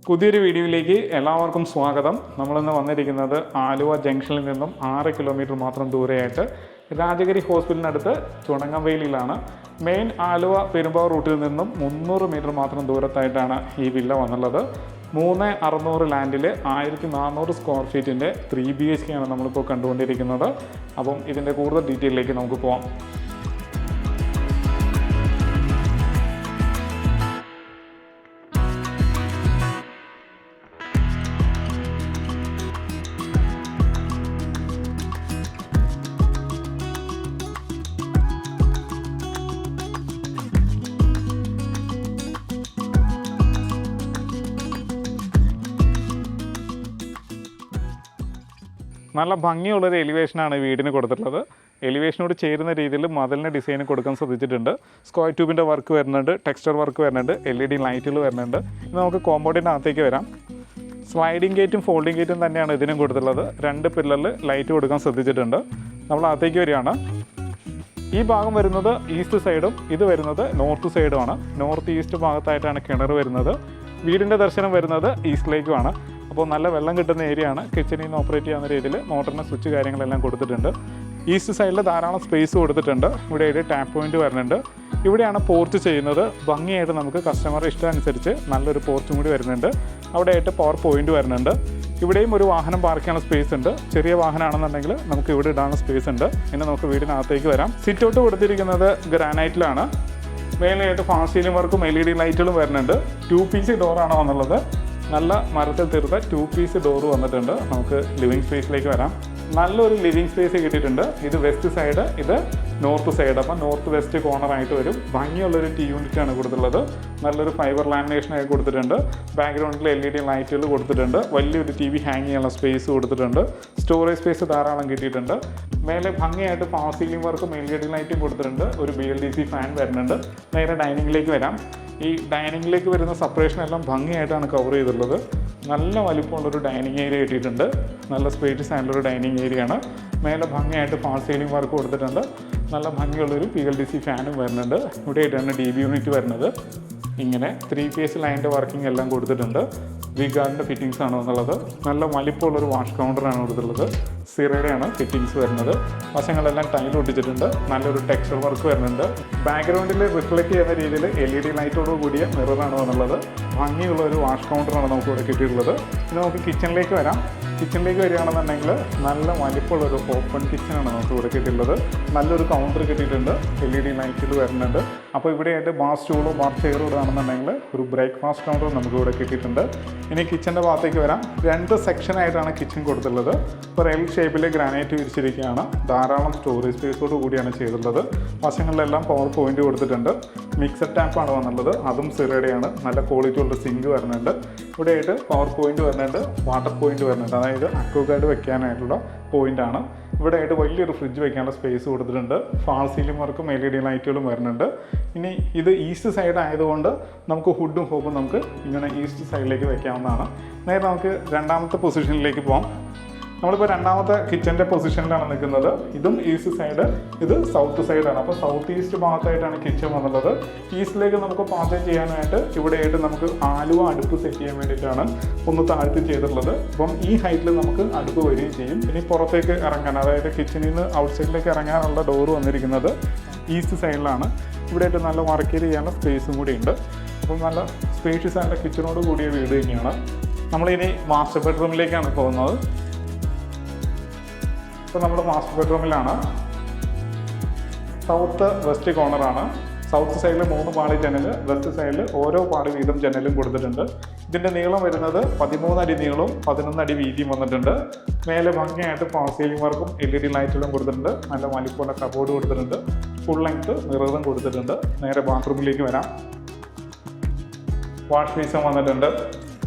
പുതിയൊരു വീഡിയോയിലേക്ക് എല്ലാവർക്കും സ്വാഗതം. നമ്മളിന്ന് വന്നിരിക്കുന്നത് ആലുവ ജംഗ്ഷനിൽ നിന്നും 6 കിലോമീറ്റർ മാത്രം ദൂരെയായിട്ട് രാജഗിരി ഹോസ്പിറ്റലിനടുത്ത് ചുണങ്ങംവേലിയിലാണ്. മെയിൻ ആലുവ പെരുമ്പാവൂർ റൂട്ടിൽ നിന്നും 300 മീറ്റർ മാത്രം ദൂരത്തായിട്ടാണ് ഈ വില്ല വന്നുള്ളത്. 3600 ലാൻഡിൽ 1400 സ്ക്വയർ ഫീറ്റിൻ്റെ 3 BHK ആണ് നമ്മളിപ്പോൾ കണ്ടുകൊണ്ടിരിക്കുന്നത്. അപ്പം ഇതിൻ്റെ കൂടുതൽ ഡീറ്റെയിലേക്ക് നമുക്ക് പോകാം. നല്ല ഭംഗിയുള്ളൊരു എലിവേഷനാണ് വീടിന് കൊടുത്തിട്ടുള്ളത്. എലിവേഷനോട് ചേരുന്ന രീതിയിൽ മതിലിന് ഡിസൈൻ കൊടുക്കാൻ ശ്രദ്ധിച്ചിട്ടുണ്ട്. സ്ക്വയർ ട്യൂബിൻ്റെ വർക്ക് വരുന്നുണ്ട്, ടെക്സ്ചർ വർക്ക് വരുന്നുണ്ട്, LED ലൈറ്റുകൾ വരുന്നുണ്ട്. ഇത് നമുക്ക് കോമ്പൗണ്ടിൻ്റെ അകത്തേക്ക് വരാം. സ്ലൈഡിംഗ് ഗേറ്റും ഫോൾഡിംഗ് ഗേറ്റും തന്നെയാണ് ഇതിനും കൊടുത്തിട്ടുള്ളത്. 2 പില്ലറിൽ ലൈറ്റ് കൊടുക്കാൻ ശ്രദ്ധിച്ചിട്ടുണ്ട്. നമ്മൾ അകത്തേക്ക് വരികയാണ്. ഈ ഭാഗം വരുന്നത് ഈസ്റ്റ് സൈഡും ഇത് വരുന്നത് നോർത്ത് സൈഡുമാണ്. നോർത്ത് ഈസ്റ്റ് ഭാഗത്തായിട്ടാണ് കിണർ വരുന്നത്. വീടിൻ്റെ ദർശനം വരുന്നത് ഈസ്റ്റിലേക്കുമാണ്. അപ്പോൾ നല്ല വെള്ളം കിട്ടുന്ന ഏരിയ ആണ്. കിച്ചണിൽ നിന്ന് ഓപ്പറേറ്റ് ചെയ്യുന്ന രീതിയിൽ മോട്ടറിന് സ്വിച്ച് കാര്യങ്ങളെല്ലാം കൊടുത്തിട്ടുണ്ട്. ഈസ്റ്റ് സൈഡിൽ ധാരാളം സ്പേസ് കൊടുത്തിട്ടുണ്ട്. ഇവിടെ ടാപ്പ് പോയിന്റ് വരുന്നുണ്ട്. ഇവിടെയാണ് പോർച്ച് ചെയ്യുന്നത്. ഭംഗിയായിട്ട് നമുക്ക് കസ്റ്റമറുടെ ഇഷ്ടം അനുസരിച്ച് നല്ലൊരു പോർച്ചും കൂടി വരുന്നുണ്ട്. അവിടെയായിട്ട് പവർ പോയിന്റ് വരുന്നുണ്ട്. ഇവിടെയും ഒരു വാഹനം പാർക്ക് ചെയ്യാനുള്ള സ്പേസ് ഉണ്ട്. ചെറിയ വാഹനമാണെന്നുണ്ടെങ്കിൽ നമുക്ക് ഇവിടെ ഇടാനുള്ള സ്പേസ് ഉണ്ട്. ഇനി നമുക്ക് വീടിനകത്തേക്ക് വരാം. സിറ്റ് ഔട്ട് കൊടുത്തിരിക്കുന്നത് ഗ്രാനൈറ്റിലാണ്. മേലെയായിട്ട് ഫാസ്റ്റ് സീലിംഗ് വർക്കും LED ലൈറ്റുകളും വരുന്നുണ്ട്. 2 പീസ് ഡോറാണ് വന്നുള്ളത്. നല്ല മരത്തിൽ തീർത്ത 2 പീസ് ഡോറ് വന്നിട്ടുണ്ട്. നമുക്ക് ലിവിങ് സ്പേസിലേക്ക് വരാം. നല്ലൊരു ലിവിങ് സ്പേസ് കിട്ടിയിട്ടുണ്ട്. ഇത് വെസ്റ്റ് സൈഡ്, ഇത് നോർത്ത് സൈഡ്. അപ്പം നോർത്ത് വെസ്റ്റ് കോർണറായിട്ട് വരും. ഭംഗിയുള്ളൊരു യൂണിറ്റ് ആണ് കൊടുത്തിട്ടുള്ളത്. നല്ലൊരു ഫൈബർ ലാമിനേഷനൊക്കെ കൊടുത്തിട്ടുണ്ട്. ബാക്ക്ഗ്രൗണ്ടിൽ LED ലൈറ്റുകൾ കൊടുത്തിട്ടുണ്ട്. വലിയൊരു TV ഹാങ് ചെയ്യാനുള്ള സ്പേസ് കൊടുത്തിട്ടുണ്ട്. സ്റ്റോറേജ് സ്പേസ് ധാരാളം കിട്ടിയിട്ടുണ്ട്. മേലെ ഭംഗിയായിട്ട് ഫാസ്റ്റ് സീലിംഗ് വർക്കും LED ലൈറ്റും കൊടുത്തിട്ടുണ്ട്. ഒരു BLDC ഫാൻ വരുന്നുണ്ട്. നേരെ ഡൈനിങ്ങിലേക്ക് വരാം. ഈ ഡൈനിങ്ങിലേക്ക് വരുന്ന സെപ്പറേഷൻ എല്ലാം ഭംഗിയായിട്ടാണ് കവർ ചെയ്തിട്ടുള്ളത്. നല്ല വലിപ്പമുള്ളൊരു ഡൈനിങ് ഏരിയ കിട്ടിയിട്ടുണ്ട്. നല്ല സ്പേഷ്യസ് ആയിട്ടുള്ളൊരു ഡൈനിങ് ഏരിയ ആണ്. മേലെ ഭംഗിയായിട്ട് ഫാസ്റ്റ് സീലിംഗ് വർക്ക് കൊടുത്തിട്ടുണ്ട്. നല്ല ഭംഗിയുള്ളൊരു PLDC ഫാനും വരുന്നുണ്ട്. ഇവിടെയായിട്ടാണ് DB യൂണിറ്റ് വരുന്നത്. ഇങ്ങനെ 3 ഫേസ് ലൈനിൻ്റെ വർക്കിംഗ് എല്ലാം കൊടുത്തിട്ടുണ്ട്. വിഗാർഡിൻ്റെ ഫിറ്റിങ്സ് ആണ് വന്നുള്ളത്. നല്ല വലിപ്പമുള്ളൊരു വാഷ് കൗണ്ടറാണ് കൊടുത്തിട്ടുള്ളത്. സിറയുടെയാണ് ഫിറ്റിങ്സ് വരുന്നത്. വശങ്ങളെല്ലാം ടൈൽ ഒട്ടിച്ചിട്ടുണ്ട്. നല്ലൊരു ടെക്സ്ചർ വർക്ക് വരുന്നുണ്ട്. ബാക്ക്ഗ്രൗണ്ടിൽ റിഫ്ലക്റ്റ് ചെയ്യുന്ന രീതിയിൽ LED ലൈറ്റോട് കൂടിയ മിററാണ് വന്നുള്ളത്. ഭംഗിയുള്ള ഒരു വാഷ് കൗണ്ടറാണ് നമുക്ക് ഇവിടെ കിട്ടിയിട്ടുള്ളത്. ഇനി നമുക്ക് കിച്ചണിലേക്ക് വരാം. കിച്ചണിലേക്ക് വരികയാണെന്നുണ്ടെങ്കിൽ നല്ല വലിപ്പമുള്ളൊരു ഓപ്പൺ കിച്ചണാണ് നമുക്ക് ഇവിടെ കിട്ടിയിട്ടുള്ളത്. നല്ലൊരു കൗണ്ടർ കിട്ടിയിട്ടുണ്ട്. LED ലൈറ്റുകൾ വരുന്നുണ്ട്. അപ്പോൾ ഇവിടെയായിട്ട് ബാർ സ്റ്റൂളോ ബാർ ചെയറോ ഇടുകയാണെന്നുണ്ടെങ്കിൽ ഒരു ബ്രേക്ക്ഫാസ്റ്റ് കൗണ്ടർ നമുക്ക് ഇവിടെ കിട്ടിയിട്ടുണ്ട്. ഇനി കിച്ചൻ്റെ ഭാഗത്തേക്ക് വരാം. 2 സെക്ഷനായിട്ടാണ് കിച്ചൺ കൊടുത്തിട്ടുള്ളത്. ഇപ്പോൾ L ഷേപ്പിൽ ഗ്രാനൈറ്റ് വിരിച്ചിരിക്കുകയാണ്. ധാരാളം സ്റ്റോറേജ് സ്പേസോട് കൂടിയാണ് ചെയ്തിട്ടുള്ളത്. വശങ്ങളിലെല്ലാം പവർ പോയിന്റ് കൊടുത്തിട്ടുണ്ട്. മിക്സഡ് ടാപ്പാണ് വന്നുള്ളത്. അതും സിറയുടെയാണ്. നല്ല ക്വാളിറ്റി ഉള്ള സിങ്ക് വരുന്നുണ്ട്. ഇവിടെയായിട്ട് പവർ പോയിന്റ് വരുന്നുണ്ട്. വാട്ടർ പോയിന്റ് വരുന്നുണ്ട്. അതായത് അക്വാഗാർഡ് വെക്കാനായിട്ടുള്ള പോയിന്റാണ്. ഇവിടെയായിട്ട് വലിയൊരു ഫ്രിഡ്ജ് വെക്കാനുള്ള സ്പേസ് കൊടുത്തിട്ടുണ്ട്. ഫാൾ സീലിംഗ് വർക്കും LED ലൈറ്റുകളും വരുന്നുണ്ട്. ഇനി ഇത് ഈസ്റ്റ് സൈഡ് ആയതുകൊണ്ട് നമുക്ക് ഹുഡും ഹോപ്പും നമുക്ക് ഇങ്ങനെ ഈസ്റ്റ് സൈഡിലേക്ക് വെക്കാവുന്നതാണ്. നേരെ നമുക്ക് രണ്ടാമത്തെ പൊസിഷനിലേക്ക് പോകാം. നമ്മളിപ്പോൾ രണ്ടാമത്തെ കിച്ചൻ്റെ പൊസിഷനിലാണ് നിൽക്കുന്നത്. ഇതും ഈസ്റ്റ് സൈഡ്, ഇത് സൗത്ത് സൈഡാണ്. അപ്പോൾ സൗത്ത് ഈസ്റ്റ് ഭാഗത്തായിട്ടാണ് കിച്ചൺ വന്നുള്ളത്. ഈസ്റ്റിലേക്ക് നമുക്ക് പാചകം ചെയ്യാനായിട്ട് ഇവിടെയായിട്ട് നമുക്ക് ആലുവ അടുപ്പ് സെറ്റ് ചെയ്യാൻ വേണ്ടിയിട്ടാണ് ഒന്ന് താഴ്ത്തി ചെയ്തിട്ടുള്ളത്. അപ്പം ഈ ഹൈറ്റിൽ നമുക്ക് അടുപ്പ് വരികയും ചെയ്യും. ഇനി പുറത്തേക്ക് ഇറങ്ങാൻ, അതായത് കിച്ചണിൽ നിന്ന് ഔട്ട് സൈഡിലേക്ക് ഇറങ്ങാനുള്ള ഡോറ് വന്നിരിക്കുന്നത് ഈസ്റ്റ് സൈഡിലാണ്. ഇവിടെയായിട്ട് നല്ല വർക്ക് ചെയ്യാനുള്ള സ്പേസും കൂടി ഉണ്ട്. അപ്പം നല്ല സ്പേഷ്യസ് ആയിട്ടുള്ള കിച്ചണോട് കൂടിയ വീട് തന്നെയാണ്. നമ്മളിനി മാസ്റ്റർ ബെഡ്റൂമിലേക്കാണ് പോകുന്നത്. ഇപ്പോൾ നമ്മൾ മാസ്റ്റർ ബെഡ്റൂമിലാണ്. സൗത്ത് വെസ്റ്റ് കോർണറാണ്. സൗത്ത് സൈഡിൽ 3 പാളി ജനൽ, വെസ്റ്റ് സൈഡിൽ ഓരോ പാളി വീതം ജനലും കൊടുത്തിട്ടുണ്ട്. ഇതിൻ്റെ നീളം വരുന്നത് 13 അടി നീളവും 11 അടി വീതിയും വന്നിട്ടുണ്ട്. മേലെ ഭംഗിയായിട്ട് ഫാൾ സീലിംഗ് വർക്കും LED ലൈറ്റുകളും കൊടുത്തിട്ടുണ്ട്. നല്ല വലിപ്പമുള്ള കബോർഡ് കൊടുത്തിട്ടുണ്ട്. ഫുൾ ലെങ്ത് മിററും കൊടുത്തിട്ടുണ്ട്. നേരെ ബാത്റൂമിലേക്ക് വരാം. വാഷ് ബേസിൻ വന്നിട്ടുണ്ട്.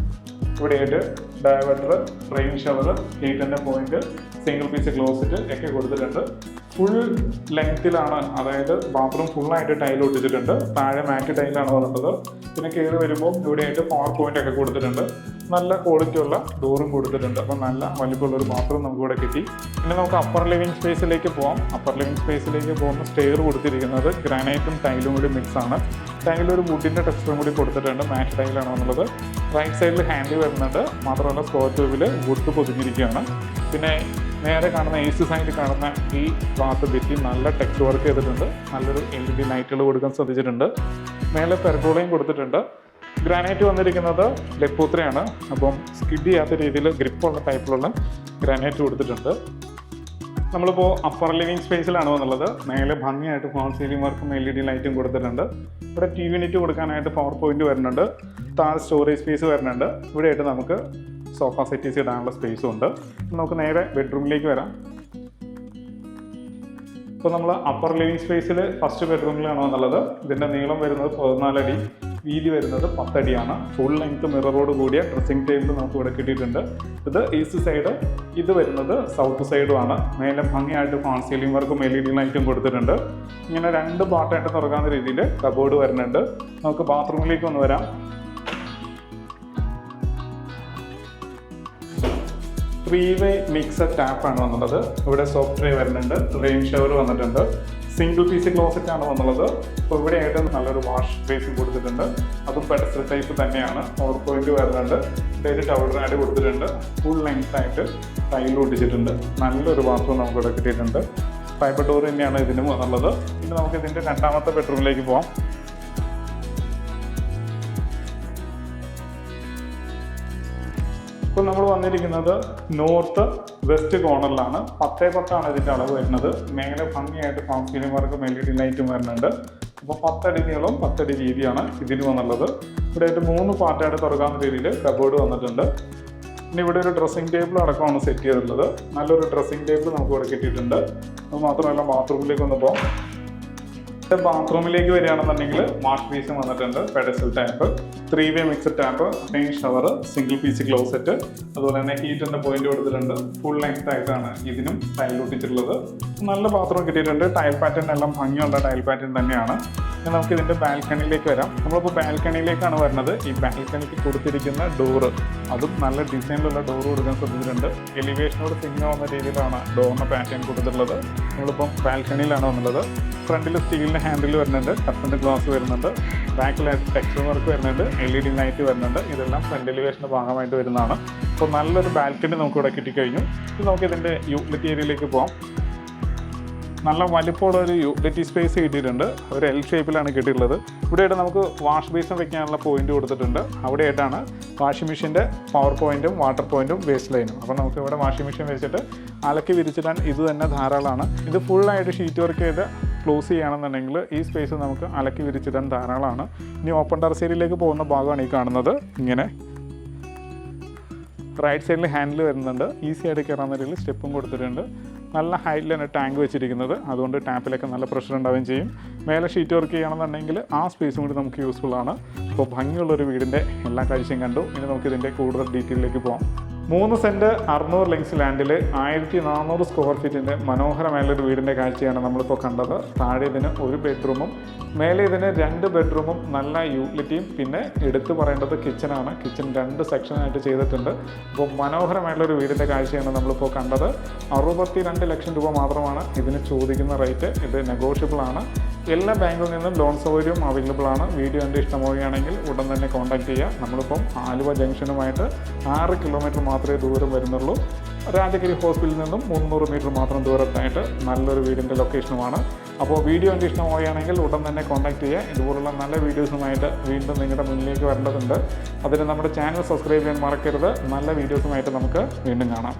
ഇവിടെയായിട്ട് ഡയവേർട്ടർ, റെയിൻ ഷവർ, ഹീറ്ററിൻ്റെ പോയിന്റ്, സിംഗിൾ പീസ് ക്ലോസറ്റ് ഒക്കെ കൊടുത്തിട്ടുണ്ട്. ഫുൾ ലെങ്ത്തിലാണ്, അതായത് ബാത്റൂം ഫുള്ളായിട്ട് ടൈൽ ഒട്ടിച്ചിട്ടുണ്ട്. താഴെ മാറ്റ് ടൈലാണ് വന്നിട്ടുള്ളത്. പിന്നെ കയറി വരുമ്പോൾ ഇവിടെയായിട്ട് പവർ പോയിന്റ് ഒക്കെ കൊടുത്തിട്ടുണ്ട്. നല്ല ക്വാളിറ്റി ഉള്ള ഡോറും കൊടുത്തിട്ടുണ്ട്. അപ്പം നല്ല വലിപ്പമുള്ളൊരു ബാത്റൂം നമുക്ക് ഇവിടെ കിട്ടി. പിന്നെ നമുക്ക് അപ്പർ ലിവിങ് സ്പേസിലേക്ക് പോകാം. അപ്പർ ലിവിങ് സ്പേസിലേക്ക് പോകുന്ന സ്റ്റെയർ കൊടുത്തിരിക്കുന്നത് ഗ്രാനൈറ്റും ടൈലും കൂടി മിക്സാണ്. ടൈലൊരു വുഡിൻ്റെ ടെക്സ്ചറും കൂടി കൊടുത്തിട്ടുണ്ട്. മാറ്റ് ടൈലാണ് വന്നുള്ളത്. റൈറ്റ് സൈഡിൽ ഹാൻഡിൽ വരുന്നുണ്ട്. മാത്രമല്ല സ്ക്വയർ ട്യൂബിൽ വുഡ് പൊതിഞ്ഞിരിക്കുകയാണ്. പിന്നെ നേരെ കാണുന്ന ഈസ്റ്റ് സൈഡിൽ കാണുന്ന ഈ ഭാഗത്ത് ഭിത്തി നല്ല ടെക്സ്റ്റ് വർക്ക് ചെയ്തിട്ടുണ്ട്. നല്ലൊരു LED ലൈറ്റുകൾ കൊടുക്കാൻ ശ്രദ്ധിച്ചിട്ടുണ്ട്. മേലെ പെർഗോളയും കൊടുത്തിട്ടുണ്ട്. ഗ്രാനൈറ്റ് വന്നിരിക്കുന്നത് ലെപ്പൂത്രയാണ്. അപ്പം സ്കിഡ് ചെയ്യാത്ത രീതിയിൽ ഗ്രിപ്പുള്ള ടൈപ്പിലുള്ള ഗ്രാനൈറ്റ് കൊടുത്തിട്ടുണ്ട്. നമ്മളിപ്പോൾ അപ്പർ ലിവിങ് സ്പേസിലാണ് വന്നുള്ളത്. മേലെ ഭംഗിയായിട്ട് ഫോൾ സീലിംഗ് വർക്കും LED ലൈറ്റും കൊടുത്തിട്ടുണ്ട്. ഇവിടെ TV യൂണിറ്റ് കൊടുക്കാനായിട്ട് പവർ പോയിന്റ് വരുന്നുണ്ട്. താഴെ സ്റ്റോറേജ് സ്പേസ് വരുന്നുണ്ട്. ഇവിടെയായിട്ട് നമുക്ക് സോഫ സെറ്റീസ് ഇടാനുള്ള സ്പേസും ഉണ്ട്. നമുക്ക് നേരെ ബെഡ്റൂമിലേക്ക് വരാം. ഇപ്പോൾ നമ്മൾ അപ്പർ ലിവിങ് സ്പേസിൽ ഫസ്റ്റ് ബെഡ്റൂമിലാണ് വന്നുള്ളത്. ഇതിൻ്റെ നീളം വരുന്നത് 14 അടി, വീതി വരുന്നത് 10 അടിയാണ്. ഫുൾ ലെങ്ത് മിററോട് കൂടിയ ഡ്രസ്സിംഗ് ടേബിൾ നമുക്ക് ഇവിടെ കിട്ടിയിട്ടുണ്ട്. ഇത് ഈസ്റ്റ് സൈഡ്, ഇത് വരുന്നത് സൗത്ത് സൈഡുമാണ്. മേലെ ഭംഗിയായിട്ട് ഫാൾ സീലിംഗ് വർക്കും LED ലൈറ്റും കൊടുത്തിട്ടുണ്ട്. ഇങ്ങനെ 2 പാർട്ടായിട്ട് തുറക്കാവുന്ന രീതിയിൽ കബോർഡ് വരുന്നുണ്ട്. നമുക്ക് ബാത്റൂമിലേക്ക് ഒന്ന് വരാം. 3-way mixed ടാപ്പാണ് വന്നുള്ളത്. ഇവിടെ സോപ്പ് ട്രേ വരുന്നുണ്ട്. റെയിൻ ഷവർ വന്നിട്ടുണ്ട്. സിംഗിൾ പീസ് ക്ലോസറ്റ് ആണ് വന്നുള്ളത്. അപ്പോൾ ഇവിടെയായിട്ട് നല്ലൊരു വാഷ് ബേസും കൊടുത്തിട്ടുണ്ട്. അതും പെഡസ്റ്റൽ ടൈപ്പ് തന്നെയാണ്. പവർ പോയിന്റ് വരുന്നുണ്ട്. ഇവിടെ ടവൽ റാഡ് കൊടുത്തിട്ടുണ്ട്. ഫുൾ ലെങ്ത് ആയിട്ട് ടൈൽ ഒട്ടിച്ചിട്ടുണ്ട്. നല്ലൊരു ബാത്റൂം നമുക്കിവിടെ കിട്ടിയിട്ടുണ്ട്. ഫൈബർ ഡോർ തന്നെയാണ് ഇതിനും വന്നുള്ളത്. പിന്നെ നമുക്ക് ഇതിൻ്റെ രണ്ടാമത്തെ ബെഡ്റൂമിലേക്ക് പോകാം. ഇപ്പോൾ നമ്മൾ വന്നിരിക്കുന്നത് നോർത്ത് വെസ്റ്റ് കോർണറിലാണ്. 10x10 ഇതിൻ്റെ അളവ് വരുന്നത്. മേലെ ഭംഗിയായിട്ട് ഫാൾ സീലിംഗ് വർക്കും LED ലൈറ്റും വരുന്നുണ്ട്. അപ്പോൾ 10 അടി നീളവും 10 അടി വീതിയാണ് ഇതിന് വന്നുള്ളത്. ഇവിടെയായിട്ട് 3 പാർട്ടായിട്ട് തുറക്കാവുന്ന രീതിയിൽ കബോർഡ് വന്നിട്ടുണ്ട്. പിന്നെ ഇവിടെ ഒരു ഡ്രസ്സിംഗ് ടേബിൾ അടക്കമാണ് സെറ്റ് ചെയ്തിട്ടുള്ളത്. നല്ലൊരു ഡ്രസ്സിംഗ് ടേബിൾ നമുക്ക് ഇവിടെ കിട്ടിയിട്ടുണ്ട്. അത് മാത്രമല്ല ബാത്റൂമിലേക്ക് ഒന്ന് പോകാം. ബാത്റൂമിലേക്ക് വരികയാണെന്നുണ്ടെങ്കിൽ വാഷ് ബേസും വന്നിട്ടുണ്ട്. Pedestal tap, 3-way mixed tap, rain shower, single piece closet, അതുപോലെ തന്നെ ഹീറ്ററിൻ്റെ പോയിന്റ് കൊടുത്തിട്ടുണ്ട്. ഫുൾ ലെങ്ത് ആയിട്ടാണ് ഇതിനും ടൈൽ ഒട്ടിച്ചിട്ടുള്ളത്. നല്ല ബാത്റൂം കിട്ടിയിട്ടുണ്ട്. ടൈൽ പാറ്റേൺ എല്ലാം ഭംഗിയുള്ള ടൈൽ പാറ്റേൺ തന്നെയാണ്. ഇനി നമുക്ക് ഇതിൻ്റെ ബാൽക്കണിയിലേക്ക് വരാം. നമ്മളിപ്പോൾ ബാൽക്കണിയിലേക്കാണ് വരുന്നത്. ഈ ബാൽക്കണിക്ക് കൊടുത്തിരിക്കുന്ന ഡോറ്, അതും നല്ല ഡിസൈനിലുള്ള ഡോറ് കൊടുക്കാൻ ശ്രദ്ധിച്ചിട്ടുണ്ട്. എലിവേഷനോട് സിംഗാവുന്ന രീതിയിലാണ് ഡോറിന് പാറ്റേൺ കൊടുത്തിട്ടുള്ളത്. നമ്മളിപ്പം ബാൽക്കണിയിലാണ് വന്നുള്ളത്. ഫ്രണ്ടിൽ സ്റ്റീലിൻ്റെ ഹാൻഡിൽ വരുന്നുണ്ട്. കർട്ടൻ്റെ ഗ്ലാസ് വരുന്നുണ്ട്. ബാക്കിലായിട്ട് ടെക്സ്ചർ വർക്ക് വരുന്നുണ്ട്. LED ലൈറ്റ് വരുന്നുണ്ട്. ഇതെല്ലാം ഫ്രണ്ട് എലിവേഷൻ്റെ ഭാഗമായിട്ട് വരുന്നതാണ്. അപ്പോൾ നല്ലൊരു ബാൽക്കണി നമുക്കിവിടെ കിട്ടിക്കഴിഞ്ഞു. ഇത് നമുക്ക് ഇതിൻ്റെ യൂട്ടിലിറ്റി ഏരിയയിലേക്ക് പോകാം. നല്ല വലിപ്പമുള്ള ഒരു യൂട്ടിലിറ്റി സ്പേസ് കിട്ടിയിട്ടുണ്ട്. ഒരു L ഷേപ്പിലാണ് കിട്ടിയിട്ടുള്ളത്. ഇവിടെയായിട്ട് നമുക്ക് വാഷ് ബേസും വെക്കാനുള്ള പോയിന്റ് കൊടുത്തിട്ടുണ്ട്. അവിടെയായിട്ടാണ് വാഷിംഗ് മെഷീൻ്റെ പവർ പോയിന്റും വാട്ടർ പോയിന്റും വേസ്റ്റ് ലൈനും. അപ്പോൾ നമുക്ക് ഇവിടെ വാഷിംഗ് മെഷീൻ വെച്ചിട്ട് അലക്കി വിരിച്ചിടാൻ ഇത് തന്നെ ധാരാളമാണ്. ഇത് ഫുള്ളായിട്ട് ഷീറ്റ് വർക്ക് ചെയ്ത് ക്ലോസ് ചെയ്യുകയാണെന്നുണ്ടെങ്കിൽ ഈ സ്പേസ് നമുക്ക് അലക്കി വിരിച്ചിടാൻ ധാരാളമാണ്. ഇനി ഓപ്പൺ ടെറസ് ഏരിയയിലേക്ക് പോകുന്ന ഭാഗമാണ് ഈ കാണുന്നത്. ഇങ്ങനെ റൈറ്റ് സൈഡിൽ ഹാൻഡിൽ വരുന്നുണ്ട്. ഈസി ആയിട്ട് കയറാവുന്ന രീതിയിൽ സ്റ്റെപ്പും കൊടുത്തിട്ടുണ്ട്. നല്ല ഹൈറ്റിലാണ് ടാങ്ക് വെച്ചിരിക്കുന്നത്. അതുകൊണ്ട് ടാപ്പിലൊക്കെ നല്ല പ്രഷർ ഉണ്ടാവുകയും ചെയ്യും. മേലെ ഷീറ്റ് വർക്ക് ചെയ്യുകയാണെന്നുണ്ടെങ്കിൽ ആ സ്പേസും കൂടി നമുക്ക് യൂസ്ഫുൾ ആണ്. അപ്പോൾ ഭംഗിയുള്ളൊരു വീടിൻ്റെ എല്ലാ കാഴ്ചയും കണ്ടു. ഇനി നമുക്ക് ഇതിൻ്റെ കൂടുതൽ ഡീറ്റെയിലേക്ക് പോകാം. 3 സെൻറ്റ് 600 ലെങ്സ് ലാൻഡിൽ 1400 സ്ക്വയർ ഫീറ്റിൻ്റെ മനോഹരമായുള്ളൊരു വീടിൻ്റെ കാഴ്ചയാണ് നമ്മളിപ്പോൾ കണ്ടത്. താഴെ ഇതിന് 1 ബെഡ്റൂമും മേലെ ഇതിന് 2 ബെഡ്റൂമും നല്ല യൂട്ടിലിറ്റിയും പിന്നെ എടുത്തു പറയേണ്ടത് കിച്ചണാണ്. കിച്ചൺ 2 സെക്ഷനായിട്ട് ചെയ്തിട്ടുണ്ട്. അപ്പോൾ മനോഹരമായിട്ടുള്ളൊരു വീടിൻ്റെ കാഴ്ചയാണ് നമ്മളിപ്പോൾ കണ്ടത്. 62 ലക്ഷം രൂപ മാത്രമാണ് ഇതിന് ചോദിക്കുന്ന റേറ്റ്. ഇത് നെഗോഷ്യബിൾ ആണ്. എല്ലാ ബാങ്കിൽ നിന്നും ലോൺ സൗകര്യവും അവൈലബിൾ ആണ്. വീഡിയോ എൻ്റെ ഇഷ്ടമാവുകയാണെങ്കിൽ ഉടൻ തന്നെ കോൺടാക്ട് ചെയ്യുക. നമ്മളിപ്പം ആലുവ ജംഗ്ഷനുമായിട്ട് 6 കിലോമീറ്റർ മാത്രമേ ദൂരം വരുന്നുള്ളൂ. രാജഗിരി ഹോസ്പിറ്റലിൽ നിന്നും 300 മീറ്റർ മാത്രം ദൂരത്തായിട്ട് നല്ലൊരു വീടിൻ്റെ ലൊക്കേഷനുമാണ്. അപ്പോൾ വീഡിയോ എൻ്റെ ഇഷ്ടമാവുകയാണെങ്കിൽ ഉടൻ തന്നെ കോൺടാക്ട് ചെയ്യുക. ഇതുപോലുള്ള നല്ല വീഡിയോസുമായിട്ട് വീണ്ടും നിങ്ങളുടെ മുന്നിലേക്ക് വരേണ്ടതുണ്ട്. അതിന് നമ്മുടെ ചാനൽ സബ്സ്ക്രൈബ് ചെയ്യാൻ മറക്കരുത്. നല്ല വീഡിയോസുമായിട്ട് നമുക്ക് വീണ്ടും കാണാം.